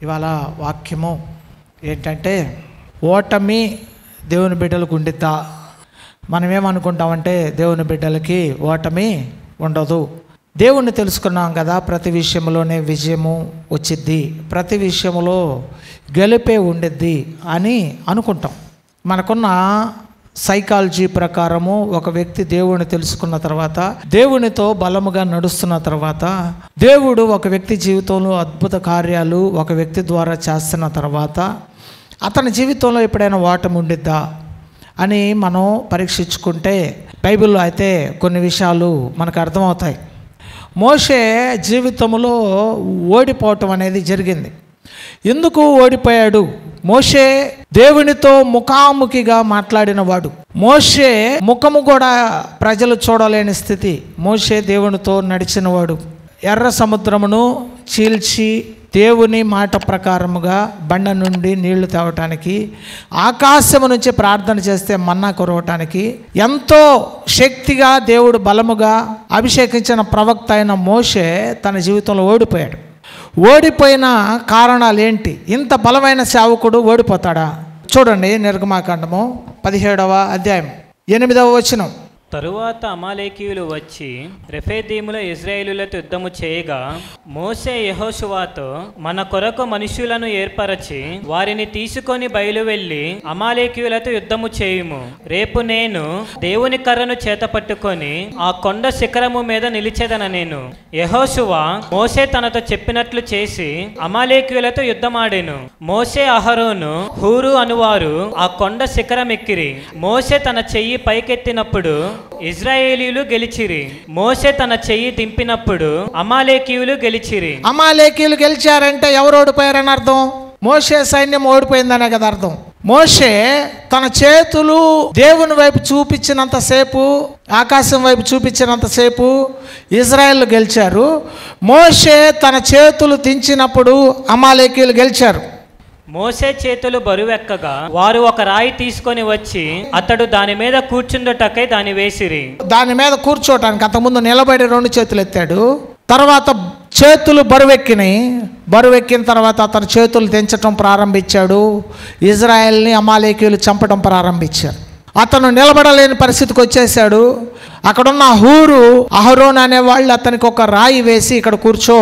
ఇవాళ వాక్యము ఏంటంటే ఓటమి దేవుని బిడ్డలకు ఉండిద్దా? మనం ఏమనుకుంటామంటే దేవుని బిడ్డలకి ఓటమి ఉండదు. దేవుణ్ణి తెలుసుకున్నాం కదా, ప్రతి విషయంలోనే విజయము వచ్చిద్ది, ప్రతి విషయంలో గెలిపే ఉండిద్ది అని అనుకుంటాం. మనకున్న సైకాలజీ ప్రకారము ఒక వ్యక్తి దేవుణ్ణి తెలుసుకున్న తర్వాత, దేవునితో బలముగా నడుస్తున్న తర్వాత, దేవుడు ఒక వ్యక్తి జీవితంలో అద్భుత కార్యాలు ఒక వ్యక్తి ద్వారా చేస్తున్న తర్వాత అతని జీవితంలో ఎప్పుడైనా ఓటమి ఉండిద్దా అని మనం పరీక్షించుకుంటే బైబిల్లో అయితే కొన్ని విషయాలు మనకు అర్థమవుతాయి. మోషే జీవితంలో ఓడిపోవటం అనేది జరిగింది. ఎందుకు ఓడిపోయాడు? మోషే దేవునితో ముఖాముఖిగా మాట్లాడిన వాడు. మోషే ముఖము కూడా ప్రజలు చూడలేని స్థితి. మోషే దేవునితో నడిచినవాడు. ఎర్ర సముద్రమును చీల్చి దేవుని మాట ప్రకారముగా బండ నుండి నీళ్లు తేవటానికి, ఆకాశము నుంచి ప్రార్థన చేస్తే మన్నా కురవటానికి ఎంతో శక్తిగా దేవుడు బలముగా అభిషేకించిన ప్రవక్త అయిన మోషే తన జీవితంలో ఓడిపోయాడు. ఓడిపోయిన కారణాలు ఏంటి? ఇంత బలమైన సేవకుడు ఓడిపోతాడా? చూడండి, నిర్గమాకాండము 17వ అధ్యాయం 8వ వచనం. తరువాత అమాలేకీయులు వచ్చి రెఫెదీములో ఇశ్రాయేలులతో యుద్ధము చేయగా మోషే యెహోషువతో, మన కొరకు మనుషులను ఏర్పరచి వారిని తీసుకొని బయలువెళ్ళి అమాలేకీయులతో యుద్ధము చేయుము. రేపు నేను దేవుని కర్రను చేత పట్టుకొని ఆ కొండ శిఖరము మీద నిలిచేదనెను. యెహోషువ మోషే తనతో చెప్పినట్లు చేసి అమాలేకీయులతో యుద్ధమాడెను. మోషే, అహరోను, హూరు అనువారు ఆ కొండ శిఖరం ఎక్కిరి. మోషే తన చెయ్యి పైకెత్తినప్పుడు ఇశ్రాయేలీయులు గెలిచిరి. మోషే తన చెయ్యి దింపినప్పుడు అమాలేకీయులు గెలిచిరి. అమాలేకీయులు గెలిచారంటే ఎవరు ఓడిపోయారని అర్థం? మోషే సైన్యం ఓడిపోయిందనే కదా అర్థం. మోషే తన చేతులు దేవుని వైపు చూపించినంతసేపు, ఆకాశం వైపు చూపించినంతసేపు ఇజ్రాయేల్ గెలిచారు. మోషే తన చేతులు దించినప్పుడు అమాలేకీయులు గెలిచారు. మోషే చేతులు బరువెక్కగా వారు ఒక రాయి తీసుకొని వచ్చి అతడు దాని మీద కూర్చుండుటకై దాన్ని వేసిరి. దాని మీద కూర్చోటానికి అంతకుముందు నిలబడి 2 చేతులు ఎత్తాడు. తర్వాత చేతులు బరువెక్కినాయి. బరువెక్కిన తర్వాత అతను చేతులు దించటం ప్రారంభించాడు. ఇజ్రాయెల్ని అమాలేకీయులు చంపడం ప్రారంభించారు. అతను నిలబడలేని పరిస్థితికి వచ్చేసాడు. అక్కడున్న హూరు, అహరోన్ అనే వాళ్ళు అతనికి ఒక రాయి వేసి ఇక్కడ కూర్చో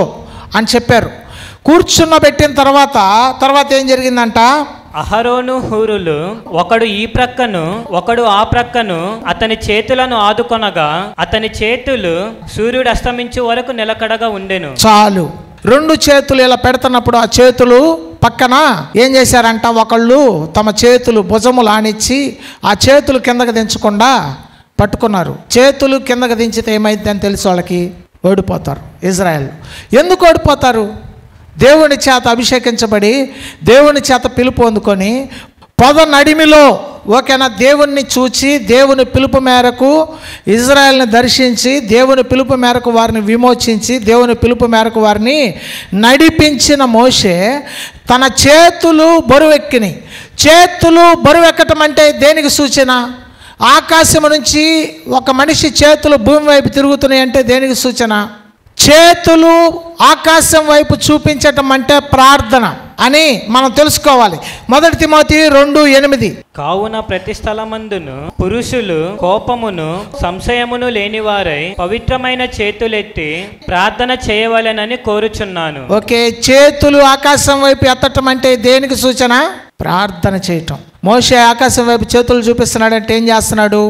అని చెప్పారు. కూర్చున్నబెట్టిన తర్వాత ఏం జరిగిందంట? అహరోను, హూరులు ఒకడు ఈ ప్రక్కను ఒకడు ఆ ప్రక్కను అతని చేతులను ఆదుకొనగా అతని చేతులు సూర్యుడు అస్తమించే వరకు నిలకడగా ఉండెను. చాలు. 2 చేతులు ఇలా పెడుతున్నప్పుడు ఆ చేతులు పక్కన ఏం చేశారంట? ఒకళ్ళు తమ చేతులు భుజములు ఆనిచ్చి ఆ చేతులు కిందకు దించకుండా పట్టుకున్నారు. చేతులు కిందకు దించితే ఏమైందని తెలుసు వాళ్ళకి? ఓడిపోతారు ఇజ్రాయెల్. ఎందుకు ఓడిపోతారు? దేవుని చేత అభిషేకించబడి దేవుని చేత పిలుపు అందుకొని పొద నడిమిలో ఓకేనా దేవుణ్ణి చూచి దేవుని పిలుపు మేరకు ఇజ్రాయెల్ని దర్శించి దేవుని పిలుపు మేరకు వారిని విమోచించి దేవుని పిలుపు మేరకు వారిని నడిపించిన మోషే తన చేతులు బరువెక్కినాయి. చేతులు బరువెక్కటం అంటే దేనికి సూచన? ఆకాశం నుంచి ఒక మనిషి చేతులు భూమి వైపు తిరుగుతున్నాయి అంటే దేనికి సూచన? చేతులు ఆకాశం వైపు చూపించటం అంటే ప్రార్థన అని మనం తెలుసుకోవాలి. 1 తిమోతి 2:8. కావున ప్రతి స్థలమందును పురుషులు కోపమును సంశయమును లేనివారై పవిత్రమైన చేతులెత్తి ప్రార్థన చేయవలెనని కోరుచున్నాను. ఓకే, చేతులు ఆకాశం వైపు ఎత్తటం అంటే దేనికి సూచన? ప్రార్థన చేయటం. మోషే ఆకాశం వైపు చేతులు చూపిస్తున్నాడంటే ఏం చేస్తున్నాడు?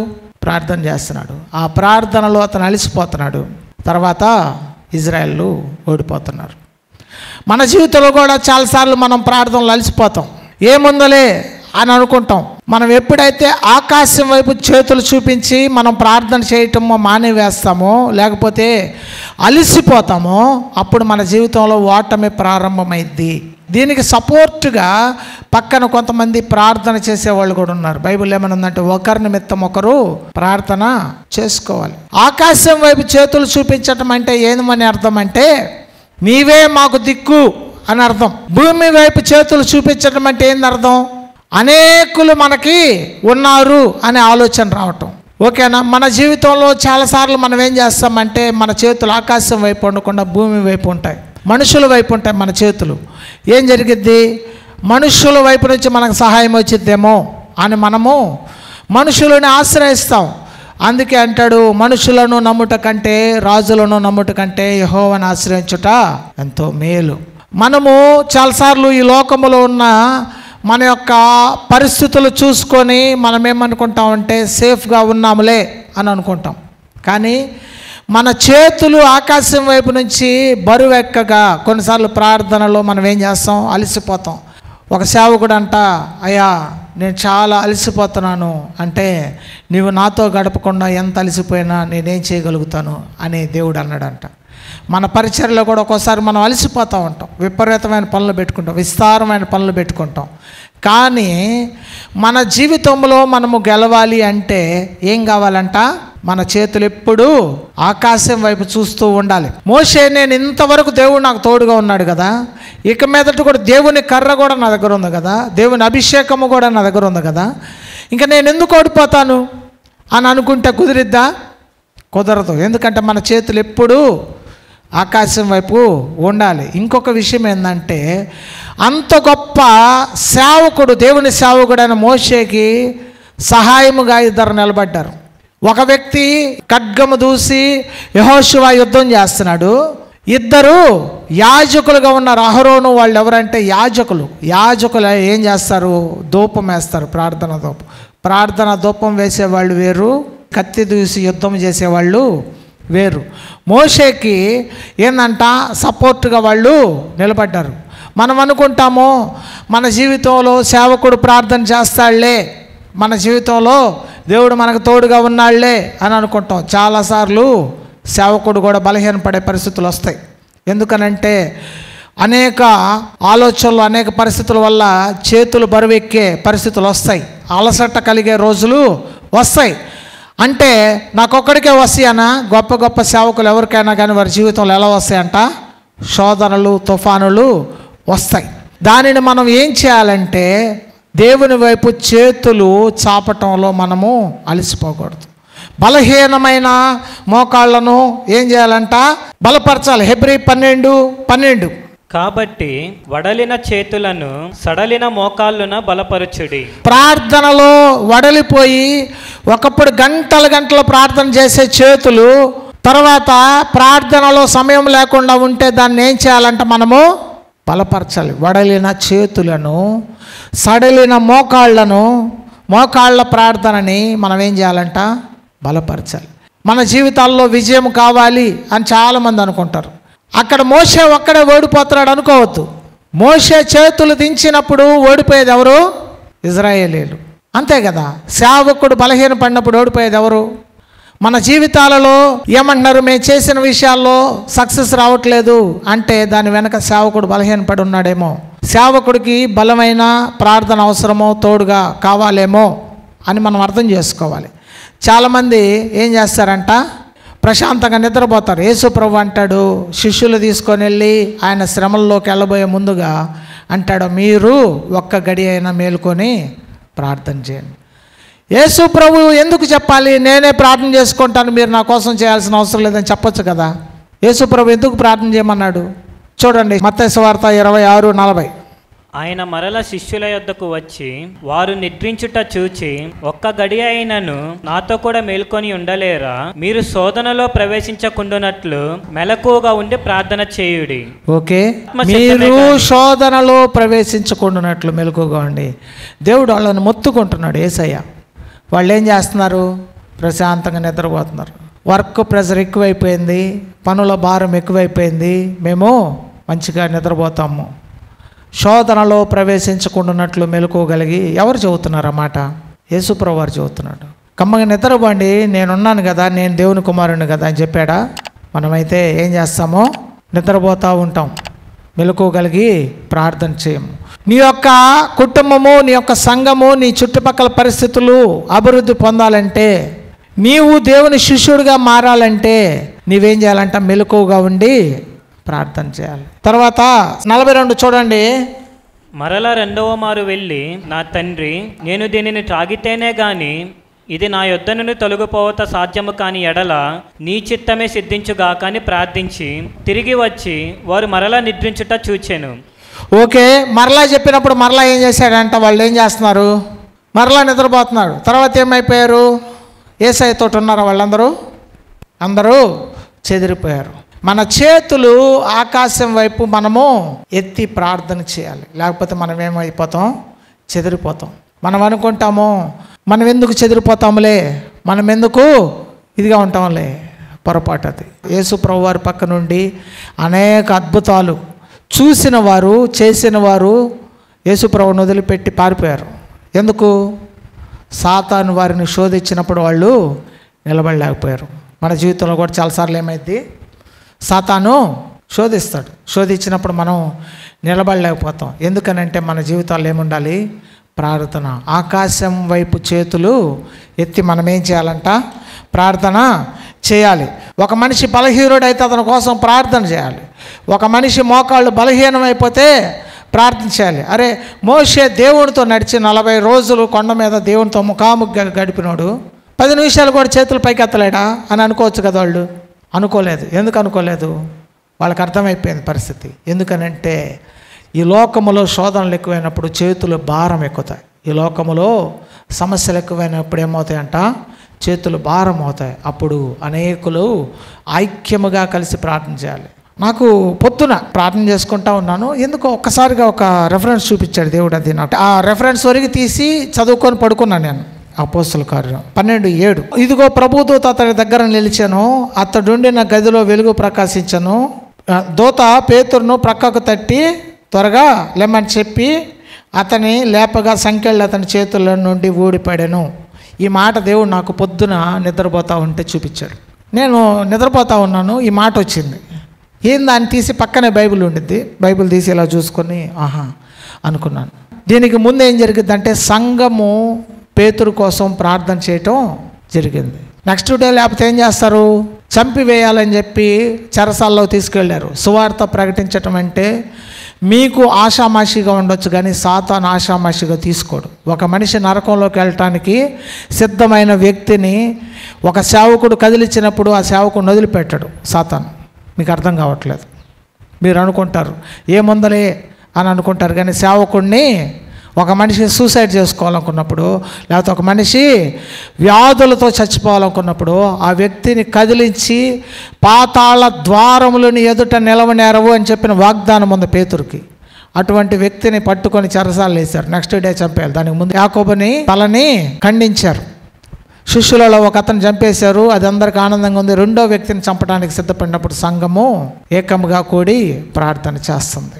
ప్రార్థన చేస్తున్నాడు. ఆ ప్రార్థనలో అతను అలసిపోతున్నాడు. తర్వాత ఇజ్రాయెల్ ఓడిపోతున్నారు. మన జీవితంలో కూడా చాలాసార్లు మనం ప్రార్థనలు అలసిపోతాం. ఏముందలే అని అనుకుంటాం. మనం ఎప్పుడైతే ఆకాశం వైపు చేతులు చూపించి మనం ప్రార్థన చేయటమో మానేవేస్తామో, లేకపోతే అలసిపోతామో, అప్పుడు మన జీవితంలో ఓటమి ప్రారంభమైద్ది. దీనికి సపోర్టుగా పక్కన కొంతమంది ప్రార్థన చేసేవాళ్ళు కూడా ఉన్నారు. బైబిల్ ఏమనుందంటే ఒకరి నిమిత్తం ఒకరు ప్రార్థన చేసుకోవాలి. ఆకాశం వైపు చేతులు చూపించటం అంటే ఏమని అర్థం అంటే నీవే మాకు దిక్కు అని అర్థం. భూమి వైపు చేతులు చూపించటం అంటే ఏంది అర్థం? అనేకులు మనకి ఉన్నారు అనే ఆలోచన రావటం. ఓకేనా? మన జీవితంలో చాలాసార్లు మనం ఏం చేస్తామంటే మన చేతులు ఆకాశం వైపు ఉండకుండా భూమి వైపు ఉంటాయి. మనుషుల వైపు ఉంటాయి మన చేతులు. ఏం జరిగిద్ది? మనుషుల వైపు నుంచి మనకు సహాయం వచ్చిద్దేమో అని మనము మనుషులను ఆశ్రయిస్తాం. అందుకే అంటాడు, మనుషులను నమ్ముట కంటే రాజులను నమ్ముట కంటే యెహోవాను ఆశ్రయించుట ఎంతో మేలు. మనము చాలాసార్లు ఈ లోకములో ఉన్న మన యొక్క పరిస్థితులు చూసుకొని మనం ఏమనుకుంటామంటే సేఫ్గా ఉన్నాములే అని అనుకుంటాం. కానీ మన చేతులు ఆకాశం వైపు నుంచి బరువెక్కగా కొన్నిసార్లు ప్రార్థనలో మనం ఏం చేస్తాం? అలసిపోతాం. ఒక సేవకుడు అంట, అయ్యా నేను చాలా అలసిపోతున్నాను అంటే, నీవు నాతో గడపకుండా ఎంత అలసిపోయినా నేనేం చేయగలుగుతాను అని దేవుడు అన్నాడంట. మన పరిచర్యలో కూడా ఒక్కోసారి మనం అలసిపోతూ ఉంటాం, విపరీతమైన పనులు పెట్టుకుంటాం, విస్తారమైన పనులు పెట్టుకుంటాం. కానీ మన జీవితంలో మనము గెలవాలి అంటే ఏం కావాలంట? మన చేతులు ఎప్పుడూ ఆకాశం వైపు చూస్తూ ఉండాలి. మోషే, నేను ఇంతవరకు దేవుడు నాకు తోడుగా ఉన్నాడు కదా, ఇక మీదట కూడా దేవుని కర్ర కూడా నా దగ్గర ఉంది కదా, దేవుని అభిషేకము కూడా నా దగ్గర ఉంది కదా, ఇంకా నేను ఎందుకు ఓడిపోతాను అని అనుకుంటే కుదిరిద్దా? కుదరదు. ఎందుకంటే మన చేతులు ఎప్పుడూ ఆకాశం వైపు ఉండాలి. ఇంకొక విషయం ఏంటంటే, అంత గొప్ప సేవకుడు, దేవుని సేవకుడైన మోషేకి సహాయముగా ఇద్దరు నిలబడ్డారు. ఒక వ్యక్తి ఖడ్గము దూసి యెహోషువ యుద్ధం చేస్తున్నాడు. ఇద్దరు యాజకులుగా ఉన్నారు. అహరోను వాళ్ళు ఎవరంటే యాజకులు ఏం చేస్తారు? ధూపం వేస్తారు, ప్రార్థన ధూపం వేసేవాళ్ళు వేరు, కత్తి దూసి యుద్ధం చేసేవాళ్ళు వేరు. మోషేకి ఏందంట సపోర్ట్గా వాళ్ళు నిలబడ్డారు. మనం అనుకుంటాము మన జీవితంలో సేవకుడు ప్రార్థన చేస్తాడులే, మన జీవితంలో దేవుడు మనకు తోడుగా ఉన్నాళ్లే అని అనుకుంటాం. చాలాసార్లు సేవకుడు కూడా బలహీనపడే పరిస్థితులు వస్తాయి. ఎందుకనంటే అనేక ఆలోచనలు, అనేక పరిస్థితుల వల్ల చేతులు బరువెక్కే పరిస్థితులు వస్తాయి, అలసట కలిగే రోజులు వస్తాయి. అంటే నాకొక్కడికే వస్తాయనా? గొప్ప గొప్ప సేవకులు ఎవరికైనా కానీ వారి జీవితంలో ఎలా వస్తాయంట? శోధనలు, తుఫానులు వస్తాయి. దానిని మనం ఏం చేయాలంటే దేవుని వైపు చేతులు చాపటంలో మనము అలసిపోకూడదు. బలహీనమైన మోకాళ్ళను ఏం చేయాలంట? బలపరచాలి. హెబ్రీ 12:12. కాబట్టి వడలిన చేతులను సడలిన మోకాళ్ళున బలపరచుడి. ప్రార్థనలో వడలిపోయి ఒకప్పుడు గంటలు ప్రార్థన చేసే చేతులు తర్వాత ప్రార్థనలో సమయం లేకుండా ఉంటే దాన్ని ఏం చేయాలంట? మనము బలపరచాలి. వడలిన చేతులను, సడలిన మోకాళ్ళ ప్రార్థనని మనం ఏం చేయాలంట? బలపరచాలి. మన జీవితాల్లో విజయం కావాలి అని చాలామంది అనుకుంటారు. అక్కడ మోషే ఒక్కడే ఓడిపోతున్నాడు అనుకోవద్దు. మోషే చేతులు దించినప్పుడు ఓడిపోయేది ఎవరు? ఇజ్రాయేలీలు. అంతే కదా. సేవకుడు బలహీన పడినప్పుడు ఓడిపోయేది ఎవరు? మన జీవితాలలో ఏమంటున్నారు? మేము చేసిన విషయాల్లో సక్సెస్ రావట్లేదు అంటే దాని వెనక సేవకుడు బలహీనపడి ఉన్నాడేమో, సేవకుడికి బలమైన ప్రార్థన అవసరమో, తోడుగా కావాలేమో అని మనం అర్థం చేసుకోవాలి. చాలామంది ఏం చేస్తారంట? ప్రశాంతంగా నిద్రపోతారు. యేసు ప్రభు అంటాడు, శిష్యులు తీసుకొని వెళ్ళి ఆయన శ్రమల్లోకి వెళ్ళబోయే ముందుగా అంటాడు, మీరు ఒక్క గడి అయినా మేలుకొని ప్రార్థన చేయండి. యేసు ప్రభు ఎందుకు చెప్పాలి? నేనే ప్రార్థన చేసుకుంటాను, మీరు నా కోసం చేయాల్సిన అవసరం లేదని చెప్పొచ్చు కదా. యేసు ప్రభు ఎందుకు ప్రార్థన చేయమన్నాడు? చూడండి, మత్తయి సువార్త 26:40. ఆయన మరల శిష్యుల యొద్దకు వచ్చి వారు నిద్రించుట చూచి, ఒక్క గడి అయినను నాతో కూడా మేల్కొని ఉండలేరా? మీరు శోధనలో ప్రవేశించకుండానట్లు మెలకువగా ఉండి ప్రార్థన చేయుడి. ఓకే, మీరు శోధనలో ప్రవేశించకుండానట్లు మెలకువగా ఉండి. దేవుడు వాళ్ళని మొత్తుకుంటున్నాడు. యేసయ్య వాళ్ళు ఏం చేస్తున్నారు? ప్రశాంతంగా నిద్రపోతున్నారు. వర్క్ ప్రెషర్ ఎక్కువైపోయింది, పనుల భారం ఎక్కువైపోయింది, మేము మంచిగా నిద్రపోతాము. శోధనలో ప్రవేశించకుండానట్లు మెలకువగలిగి ఎవరు చెబుతున్నారు అన్నమాట? యేసుప్రభు వారు చెబుతున్నాడు. కమ్మగా నిద్రపోండి, నేనున్నాను కదా, నేను దేవుని కుమారుని కదా అని చెప్పాడా? మనమైతే ఏం చేస్తామో నిద్రపోతూ ఉంటాం, మెలకువగలిగి ప్రార్థన చేయము. నీ యొక్క కుటుంబము, నీ యొక్క సంఘము, నీ చుట్టుపక్కల పరిస్థితులు అభివృద్ధి పొందాలంటే, నీవు దేవుని శిష్యుడిగా మారాలంటే నీవేం చేయాలంట? మెలకువగా ఉండి ప్రార్థన చేయాలి. తర్వాత 42 చూడండి. మరలా రెండవ మారు వెళ్ళి, నా తండ్రి, నేను దీనిని త్రాగితేనే గాని ఇది నా యొద్ద నుండి తొలగిపోవట సాధ్యము కాని ఎడల నీ చిత్తమే సిద్ధించుగాక అని ప్రార్థించి తిరిగి వచ్చి వారు మరలా నిద్రించుట చూచెను. ఓకే, మరలా చెప్పినప్పుడు మరలా ఏం చేశాడంట? వాళ్ళు ఏం చేస్తున్నారు? మరలా నిద్రపోతున్నాడు. తర్వాత ఏమైపోయారు? యేసయ్యతో ఉన్నారా వాళ్ళందరూ? అందరూ చెదిరిపోయారు. మన చేతులు ఆకాశం వైపు మనము ఎత్తి ప్రార్థన చేయాలి, లేకపోతే మనం ఏమైపోతాం? చెదిరిపోతాం. మనం అనుకుంటాము, మనం ఎందుకు చెదిరిపోతాములే, మనం ఎందుకు ఇదిగా ఉంటాంలే. పొరపాటు అది. యేసు ప్రభు వారి పక్క నుండి అనేక అద్భుతాలు చూసిన వారు, చేసిన వారు యేసు ప్రభువును వదిలిపెట్టి పారిపోయారు. ఎందుకు? సాతాను వారిని శోధించినప్పుడు వాళ్ళు నిలబడలేకపోయారు. మన జీవితంలో కూడా చాలాసార్లు ఏమైంది? సాతాను శోధిస్తాడు. శోధించినప్పుడు మనం నిలబడలేకపోతాం. ఎందుకనంటే మన జీవితాల్లో ఏముండాలి? ప్రార్థన. ఆకాశం వైపు చేతులు ఎత్తి మనం ఏం చేయాలంట? ప్రార్థన చేయాలి. ఒక మనిషి బలహీనుడైతే అతని కోసం ప్రార్థన చేయాలి. ఒక మనిషి మోకాళ్ళు బలహీనమైపోతే ప్రార్థన చేయాలి. అరే, మోషే దేవుడితో నడిచి 40 రోజులు కొండ మీద దేవునితో ముఖాముఖిగా గడిపినోడు 10 నిమిషాలు కూడా చేతులు పైకి ఎత్తలేడా అని అనుకోవచ్చు కదా. వాళ్ళు అనుకోలేదు. ఎందుకు అనుకోలేదు? వాళ్ళకి అర్థమైపోయింది పరిస్థితి. ఎందుకనంటే ఈ లోకములో శోధనలు ఎక్కువైనప్పుడు చేతులు భారం ఎక్కుతాయి. ఈ లోకములో సమస్యలు ఎక్కువైనప్పుడు ఏమవుతాయంట? చేతులు భారం అవుతాయి. అప్పుడు అనేకులు ఐక్యముగా కలిసి ప్రార్థన చేయాలి. నాకు పొద్దున ప్రార్థన చేసుకుంటా ఉన్నాను, ఎందుకో ఒక్కసారిగా ఒక రెఫరెన్స్ చూపించాడు దేవుడు. అది నాకు ఆ రెఫరెన్స్ వరకు తీసి చదువుకొని పడుకున్నాను నేను. అపోస్తల కార్యం 12:7. ఇదిగో ప్రభుదూత అతని దగ్గర నిలిచాను, అతడుండిన గదిలో వెలుగు ప్రకాశించను. దూత పేతురును ప్రక్కకు తట్టి త్వరగా లేమని చెప్పి అతని లేపగా సంకెళ్ళు అతని చేతుల నుండి ఊడిపడాను. ఈ మాట దేవుడు నాకు పొద్దున నిద్రపోతూ ఉంటే చూపించాడు. నేను నిద్రపోతూ ఉన్నాను, ఈ మాట వచ్చింది. ఏం దాన్ని తీసి పక్కనే బైబిల్ ఉండిద్ది, బైబిల్ తీసి ఇలా చూసుకొని ఆహా అనుకున్నాను. దీనికి ముందు ఏం జరిగిందంటే సంఘము పేతురు కోసం ప్రార్థన చేయటం జరిగింది. నెక్స్ట్ డే లేకపోతే ఏం చేస్తారు? చంపివేయాలని చెప్పి చెరసాల్లో తీసుకెళ్లారు. సువార్త ప్రకటించటం అంటే మీకు ఆషామాషిగా ఉండొచ్చు, కానీ సాతాను ఆషామాషిగా తీసుకోడు. ఒక మనిషి నరకంలోకి వెళ్ళటానికి సిద్ధమైన వ్యక్తిని ఒక సేవకుడు కదిలించినప్పుడు ఆ సేవకుడు వదిలిపెట్టాడు సాతాను. మీకు అర్థం కావట్లేదు. మీరు అనుకుంటారు ఏముందలే అని అనుకుంటారు, కానీ సేవకుడిని ఒక మనిషి సూసైడ్ చేసుకోవాలనుకున్నప్పుడు, లేకపోతే ఒక మనిషి వ్యాధులతో చచ్చిపోవాలనుకున్నప్పుడు ఆ వ్యక్తిని కదిలించి పాతాళ ద్వారములని ఎదుట నిలవనేరవు అని చెప్పిన వాగ్దానం ఉంది పేతురుకి. అటువంటి వ్యక్తిని పట్టుకొని చెరసాలు వేశారు. నెక్స్ట్ డే చంపేయాలి. దానికి ముందు యాకోబుని తలని ఖండించారు. శిష్యులలో ఒక అతను చంపేశారు. అది అందరికి ఆనందంగా ఉంది. రెండో వ్యక్తిని చంపడానికి సిద్ధపడినప్పుడు సంఘము ఏకముగా కూడి ప్రార్థన చేస్తుంది.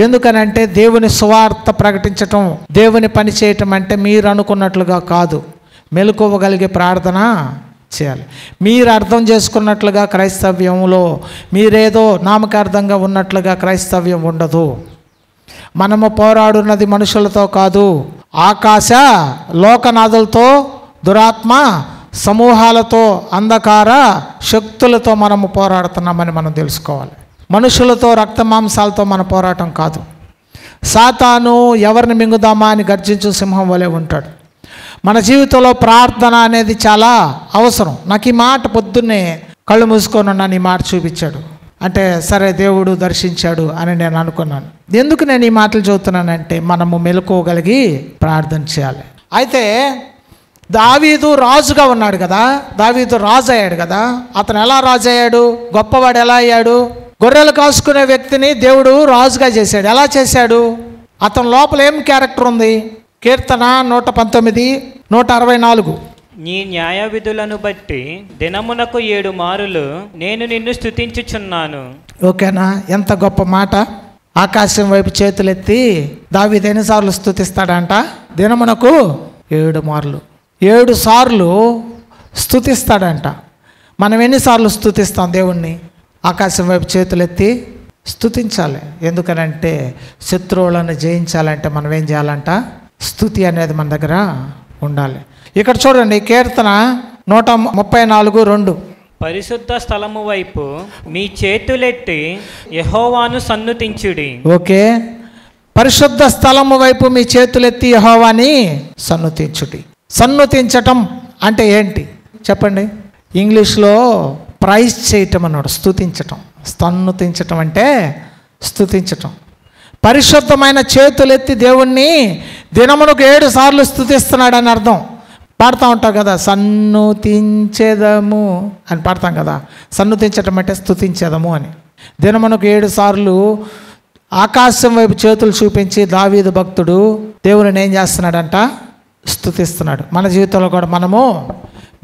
ఎందుకనంటే దేవుని సువార్త ప్రకటించటం, దేవుని పని చేయటం అంటే మీరు అనుకున్నట్లుగా కాదు. మెలకువగలిగే ప్రార్థన చేయాలి. మీరు అర్థం చేసుకున్నట్లుగా క్రైస్తవ్యంలో మీరేదో నామకార్థంగా ఉన్నట్లుగా క్రైస్తవ్యం ఉండదు. మనము పోరాడున్నది మనుషులతో కాదు, ఆకాశ లోకనాథులతో, దురాత్మ సమూహాలతో, అంధకార శక్తులతో మనము పోరాడుతున్నామని మనం తెలుసుకోవాలి. మనుషులతో రక్తమాంసాలతో మన పోరాటం కాదు. సాతాను ఎవరిని మింగుదామా అని గర్జించు సింహం వలె ఉంటాడు. మన జీవితంలో ప్రార్థన అనేది చాలా అవసరం. నాకు ఈ మాట పొద్దున్నే కళ్ళు మూసుకొని ఉన్నాను, ఈ మాట చూపించాడు. అంటే సరే దేవుడు దర్శించాడు అని నేను అనుకున్నాను. ఎందుకు నేను ఈ మాటలు చదువుతున్నానంటే మనము మెలకువగలిగి ప్రార్థన చేయాలి. అయితే దావీదు రాజుగా ఉన్నాడు కదా, దావీదు రాజు అయ్యాడు కదా. అతను ఎలా రాజు అయ్యాడు? గొప్పవాడు ఎలా అయ్యాడు? గొర్రెలు కాసుకునే వ్యక్తిని దేవుడు రాజుగా చేశాడు. ఎలా చేశాడు? అతని లోపల ఏం క్యారెక్టర్ ఉంది? కీర్తన 119, 164. నీ న్యాయ విధులను బట్టి దినమునకు 7 మారులు నేను నిన్ను స్తుతించుచున్నాను. ఓకేనా? ఎంత గొప్ప మాట. ఆకాశం వైపు చేతులెత్తి దావీదు ఎన్నిసార్లు స్తుతిస్తాడంట? దినమునకు 7 మార్లు, 7 సార్లు స్తుతిస్తాడంట. మనం ఎన్నిసార్లు స్తుతిస్తాం దేవుణ్ణి? ఆకాశం వైపు చేతులెత్తి స్తుతించాలి. ఎందుకనంటే శత్రువులను జయించాలంటే మనం ఏం చేయాలంట? స్తుతి అనేది మన దగ్గర ఉండాలి. ఇక్కడ చూడండి, కీర్తన 134:2. పరిశుద్ధ స్థలము వైపు మీ చేతులెత్తి యెహోవాను సన్నుతించుడి. ఓకే, పరిశుద్ధ స్థలము వైపు మీ చేతులెత్తి యెహోవాని సన్నుతించుడి. సన్నుతించటం అంటే ఏంటి చెప్పండి? ఇంగ్లీష్లో ప్రైజ్ చేయటం అన్నాడు, స్తుతించటం. స్తన్నుతించటం అంటే స్తుతించటం. పరిశుద్ధమైన చేతులెత్తి దేవుణ్ణి దినమునకు 7 సార్లు స్తుతిస్తున్నాడు అని అర్థం. పాడుతూ ఉంటాం కదా, సన్నుతించెదము అని పాడతాం కదా. సన్నుతించటం అంటే స్తుతించెదము అని. దినమునకు 7 సార్లు ఆకాశం వైపు చేతులు చూపించి దావీదు భక్తుడు దేవుని ఏం చేస్తున్నాడంట? స్తుతిస్తున్నాడు. మన జీవితంలో కూడా మనము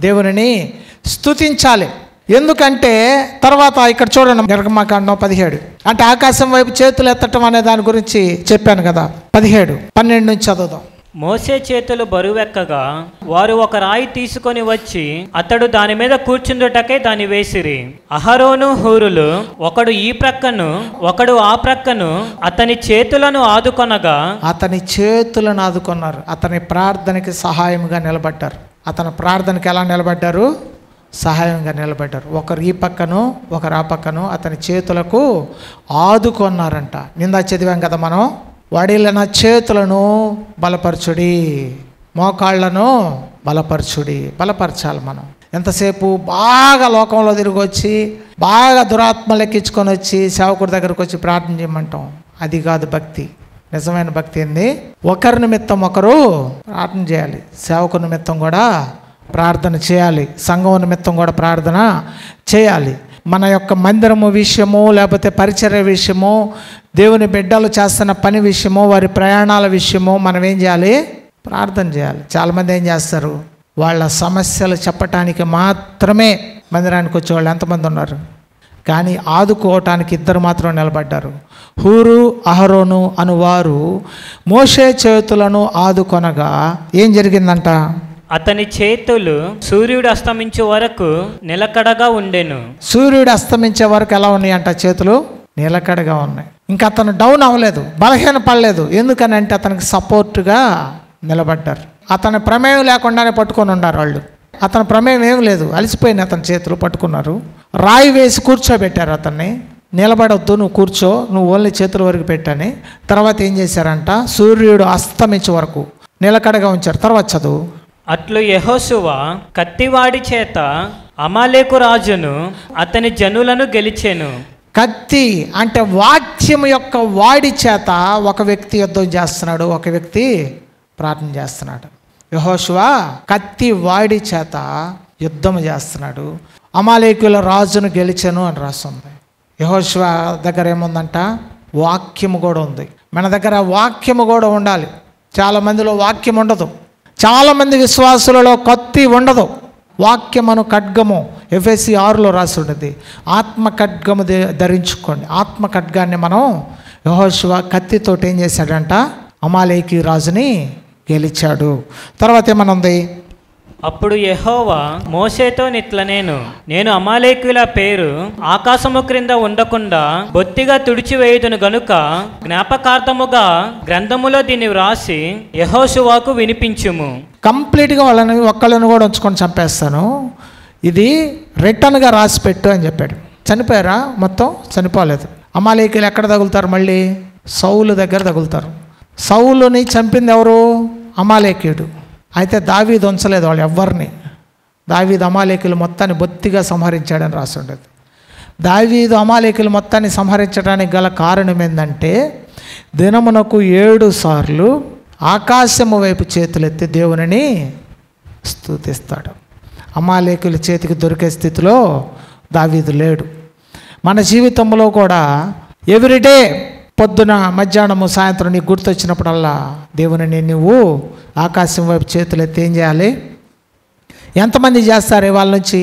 దేవుని స్తుతించాలి. ఎందుకంటే తర్వాత ఇక్కడ చూడండి, నిర్గమకాండం 17 అంటే ఆకాశం వైపు చేతులు ఎత్తటం అనే దాని గురించి చెప్పాను కదా. 17, 12 నుంచి చదువుదాం. మోసే చేతులు బరువెక్కగా వారు ఒక రాయి తీసుకొని వచ్చి అతడు దాని మీద కూర్చుందుటకై దాన్ని వేసిరి. అహరోను హూరులు ఒకడు ఈ ప్రక్కను ఒకడు ఆ ప్రక్కను అతని చేతులను ఆదుకొనగా, అతని చేతులను ఆదుకున్నారు. అతని ప్రార్థనకి సహాయంగా నిలబడ్డారు. అతని ప్రార్థనకి ఎలా నిలబడ్డారు? సహాయంగా నిలబడ్డారు. ఒకరు ఈ పక్కను ఒకరు ఆ పక్కను అతని చేతులకు ఆదుకొన్నారంట. నిందా చదివాం కదా మనం. వాడిన చేతులను బలపరచుడి, మోకాళ్లను బలపరచాలి మనం. ఎంతసేపు బాగా లోకంలో తిరిగి వచ్చి బాగా దురాత్మలు ఎక్కించుకొని వచ్చి సేవకుడి దగ్గరకు వచ్చి ప్రార్థన చేయమంటాం. అది కాదు భక్తి. నిజమైన భక్తి ఏంది? ఒకరి నిమిత్తం ఒకరు ప్రార్థన చేయాలి. సేవకుని నిమిత్తం కూడా ప్రార్థన చేయాలి. సంఘం నిమిత్తం కూడా ప్రార్థన చేయాలి. మన యొక్క మందిరము విషయము, లేకపోతే పరిచర్య విషయము, దేవుని బిడ్డలు చేస్తున్న పని విషయము, వారి ప్రయాణాల విషయము మనం ఏం చేయాలి? ప్రార్థన చేయాలి. చాలామంది ఏం చేస్తారు? వాళ్ళ సమస్యలు చెప్పటానికి మాత్రమే మందిరానికి వచ్చేవాళ్ళు ఎంతమంది ఉన్నారు, కానీ ఆదుకోవటానికి 2 మాత్రం నిలబడ్డారు. హూరు అహరోను అనువారు మోషే చేతులను ఆదుకొనగా ఏం జరిగిందంట? అతని చేతులు సూర్యుడు అస్తమించే వరకు నిలకడగా ఉండెను. సూర్యుడు అస్తమించే వరకు ఎలా ఉన్నాయంట? చేతులు నిలకడగా ఉన్నాయి. ఇంకా అతను డౌన్ అవ్వలేదు, బలహీన పడలేదు. ఎందుకని అంటే అతనికి సపోర్టుగా నిలబడ్డారు. అతని ప్రమేయం లేకుండానే పట్టుకొని ఉన్నారు వాళ్ళు. అతని ప్రమేయం ఏం లేదు, అలసిపోయిన అతని చేతులు పట్టుకున్నారు. రాయి వేసి కూర్చోబెట్టారు అతన్ని. నిలబడొద్దు, నువ్వు కూర్చో, నువ్వు ఓన్లీ చేతుల వరకు పెట్టని. తర్వాత ఏం చేశారంట? సూర్యుడు అస్తమించే వరకు నిలకడగా ఉంచారు. తర్వాత చదువు. అట్లు యెహోషువ కత్తివాడి చేత అమాలేకు రాజును అతని జనులను గెలిచెను. కత్తి అంటే వాక్యం యొక్క వాడి చేత ఒక వ్యక్తి యుద్ధం చేస్తున్నాడు, ఒక వ్యక్తి ప్రార్థన చేస్తున్నాడు. యెహోషువ కత్తి వాడి చేత యుద్ధం చేస్తున్నాడు, అమాలేకుల రాజును గెలిచెను అని రాస్తుంది. యెహోషువ దగ్గర ఏముందంట? వాక్యము కూడా ఉంది. మన దగ్గర వాక్యము కూడా ఉండాలి. చాలామందిలో వాక్యం ఉండదు. చాలామంది విశ్వాసులలో కత్తి ఉండదు. వాక్యమును ఖడ్గము ఎఫెసీ 6లో రాసి ఉంటుంది. ఆత్మ ఖడ్గము ధరించుకోండి. ఆత్మ ఖడ్గాన్ని మనం యెహోషువ కత్తితోటి ఏం చేశాడంట? అమాలేకీ రాజుని గెలిచాడు. తర్వాత ఏమనుంది? అప్పుడు యెహోవా మోషేతో నేను అమాలేకుల పేరు ఆకాశము క్రింద ఉండకుండా బొత్తిగా తుడిచివేయుదును గనుక జ్ఞాపకార్థముగా గ్రంథములో దీన్ని వ్రాసి యెహోషువకు వినిపించుము. కంప్లీట్గా వాళ్ళని ఒక్కళ్ళని కూడా ఉంచుకొని చంపేస్తాను, ఇది రిటర్న్గా రాసి పెట్టు అని చెప్పాడు. చనిపోయారా? మొత్తం చనిపోలేదు. అమాలేకీలు ఎక్కడ తగులుతారు? మళ్ళీ సౌలు దగ్గర తగులుతారు. సౌలుని చంపింది ఎవరు? అమాలేకీయుడు. అయితే దావీదు ఉంచలేదు వాళ్ళు ఎవ్వరిని. దావీదు అమాలేకీలు మొత్తాన్ని బొత్తిగా సంహరించాడని రాసి ఉండేది. దావీదు అమాలేకీలు మొత్తాన్ని సంహరించడానికి గల కారణం ఏంటంటే దినమునకు 7 సార్లు ఆకాశము వైపు చేతులెత్తి దేవునిని స్తుతిస్తాడు. అమాలేకీల చేతికి దొరికే స్థితిలో దావీదు లేడు. మన జీవితంలో కూడా ఎవ్రీడే పొద్దున మధ్యాహ్నము సాయంత్రం నీకు గుర్తొచ్చినప్పుడల్లా దేవుని నువ్వు ఆకాశం వైపు చేతులెత్తి ఏం చేయాలి? ఎంతమంది చేస్తారు ఇవాళ నుంచి?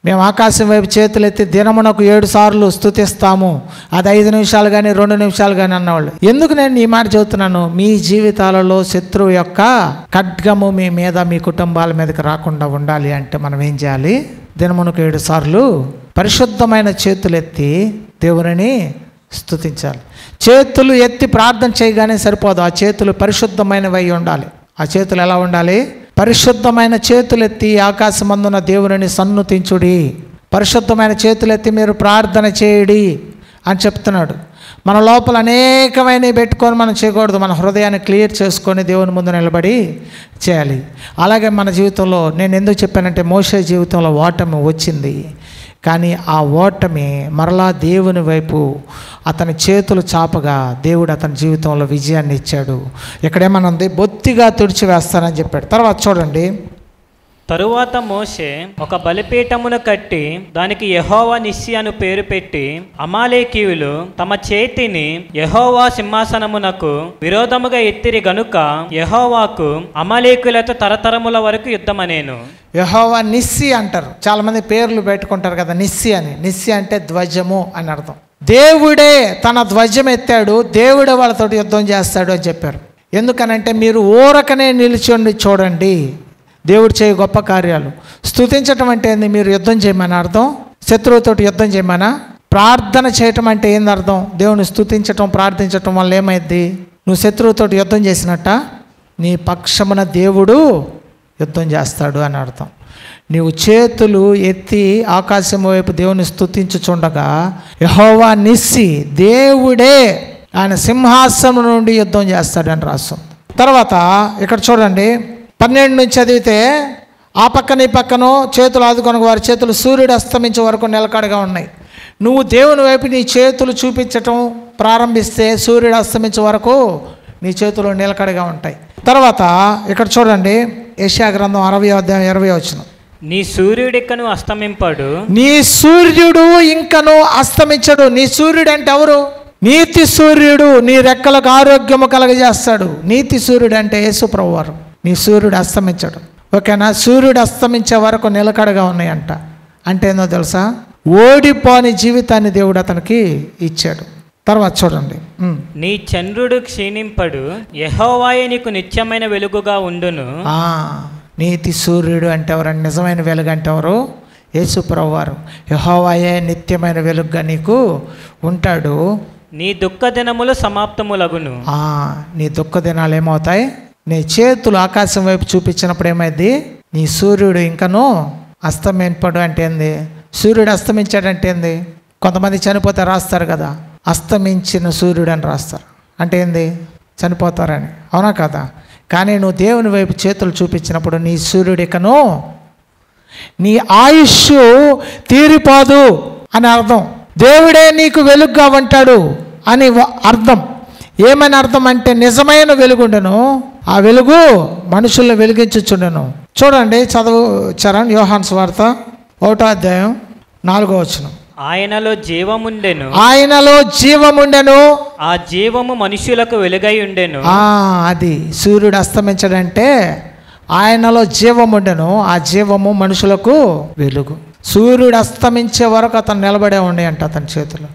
మేము ఆకాశం వైపు చేతులెత్తి దినమునకు 7 సార్లు స్తుతిస్తాము. అది 5 నిమిషాలు కానీ 2 నిమిషాలు కానీ అన్నవాళ్ళు. ఎందుకు నేను ఈ మాట చెబుతున్నాను? మీ జీవితాలలో శత్రువు యొక్క ఖడ్గము మీ మీద, మీ కుటుంబాల మీదకి రాకుండా ఉండాలి అంటే మనం ఏం చేయాలి? దినమునకు 7 సార్లు పరిశుద్ధమైన చేతులెత్తి దేవుని స్తుతించాలి. చేతులు ఎత్తి ప్రార్థన చేయగానే సరిపోదు, ఆ చేతులు పరిశుద్ధమైనవి అయి ఉండాలి. ఆ చేతులు ఎలా ఉండాలి? పరిశుద్ధమైన చేతులెత్తి ఆకాశమందున దేవుని సన్నుతించుడి, పరిశుద్ధమైన చేతులెత్తి మీరు ప్రార్థన చేయుడి అని చెప్తున్నాడు. మన లోపల అనేకమైనవి పెట్టుకొని మనం చేయకూడదు. మన హృదయాన్ని క్లియర్ చేసుకొని దేవుని ముందు నిలబడి చేయాలి. అలాగే మన జీవితంలో నేను ఎందుకు చెప్పానంటే, మోషే జీవితంలో ఓటమి వచ్చింది, కానీ ఆ ఓటమి మరలా దేవుని వైపు అతని చేతులు చాపగా దేవుడు అతని జీవితంలో విజయాన్ని ఇచ్చాడు. ఇక్కడేమనుంది, బొత్తిగా తుడిచివేస్తానని చెప్పాడు. తర్వాత చూడండి, తరువాత మోషే ఒక బలిపీఠమును కట్టి దానికి యెహోవా నిస్సి అను పేరు పెట్టి, అమాలేకీయులు తమ చేతిని యెహోవా సింహాసనమునకు విరోధముగా ఎత్తిరి గనుక యెహోవాకు అమాలేకీయులతో తరతరముల వరకు యుద్ధమనేను. యెహోవా నిస్సి అంటారు. చాలామంది పేర్లు పెట్టుకుంటారు కదా నిస్సి అని. నిస్సి అంటే ధ్వజము అని అర్థం. దేవుడే తన ధ్వజం ఎత్తాడు, దేవుడే వాళ్ళతో యుద్ధం చేస్తాడు అని చెప్పారు. ఎందుకనంటే, మీరు ఊరకనే నిలిచి చూడండి దేవుడు చేయ గొప్ప కార్యాలు. స్తుతించటం అంటే ఏంది? మీరు యుద్ధం చేయమని అర్థం. శత్రువుతోటి యుద్ధం చేయమనా? ప్రార్థన చేయటం అంటే ఏంది అర్థం? దేవుని స్తుతించటం, ప్రార్థించటం వల్ల ఏమైంది? నువ్వు శత్రువుతోటి యుద్ధం చేసినట్ట, నీ పక్షమున దేవుడు యుద్ధం చేస్తాడు అని అర్థం. నీవు చేతులు ఎత్తి ఆకాశం వైపు దేవుని స్తుతించుచుండగా యెహోవా నిస్సి, దేవుడే ఆయన సింహాసనం నుండి యుద్ధం చేస్తాడని రాస్తుంది. తర్వాత ఇక్కడ చూడండి, 12 నుంచి చదివితే, ఆ పక్కన ఈ పక్కన చేతులు ఆదుకొని వారి చేతులు సూర్యుడు అస్తమించే వరకు నిలకడగా ఉన్నాయి. నువ్వు దేవుని వైపు నీ చేతులు చూపించటం ప్రారంభిస్తే సూర్యుడు అస్తమించే వరకు నీ చేతులు నిలకడగా ఉంటాయి. తర్వాత ఇక్కడ చూడండి, యెషయా గ్రంథం 60వ అధ్యాయం 20వ వచనం, నీ సూర్యుడు ఇంకను అస్తమింపడు. నీ సూర్యుడు ఇంకను అస్తమించడు. నీ సూర్యుడు అంటే ఎవరు? నీతి సూర్యుడు. నీ రెక్కలకు ఆరోగ్యము కలగజేస్తాడు. నీతి సూర్యుడు అంటే యేసు ప్రభువారు. నీ సూర్యుడు అస్తమించడు. ఓకేనా? సూర్యుడు అస్తమించే వరకు నిలకడగా ఉన్నాయంట. అంటే ఏందో తెలుసా? ఓడిపోని జీవితాన్ని దేవుడు అతనికి ఇచ్చాడు. తర్వాత చూడండి, నీ చంద్రుడు క్షీణింపడు, యెహోవాయే నీకు నిత్యమైన వెలుగుగా ఉండును. నీతి సూర్యుడు అంటే ఎవరండి? నిజమైన వెలుగు అంటే ఎవరు? యేసు ప్రభువారు. యెహోవాయే నిత్యమైన వెలుగుగా నీకు ఉంటాడు. నీ దుఃఖ దినములు సమాప్తములగును. నీ దుఃఖ దినాలు ఏమవుతాయి? నీ చేతులు ఆకాశం వైపు చూపించినప్పుడు ఏమైంది? నీ సూర్యుడు ఇంకను అస్తమింపడు అంటే ఏంది? సూర్యుడు అస్తమించాడంటే ఏంది? కొంతమంది చనిపోతే రాస్తారు కదా, అస్తమించిన సూర్యుడు అని రాస్తారు. అంటే ఏంది? చనిపోతారని. అవునా కదా? కానీ నువ్వు దేవుని వైపు చేతులు చూపించినప్పుడు నీ సూర్యుడు ఇకను, నీ ఆయుష్ తీరిపోదు అని అర్థం. దేవుడే నీకు వెలుగుగా ఉంటాడు అని అర్థం. ఏమని అర్థం అంటే, నిజమైన వెలుగుండను, ఆ వెలుగు మనుషులను వెలిగించుచుండెను. చూడండి, చదువుచారని యోహాను సువార్త 1వ అధ్యాయం 4వ వచనం, ఆయనలో జీవముండెను, ఆయనలో జీవముండెను, ఆ జీవము మనుషులకు వెలుగై ఉండెను. అది సూర్యుడు అస్తమించడంటే ఆయనలో జీవముండెను, ఆ జీవము మనుషులకు వెలుగు. సూర్యుడు అస్తమించే వరకు అతను నిలబడే ఉండే అంట అతని చేతులు.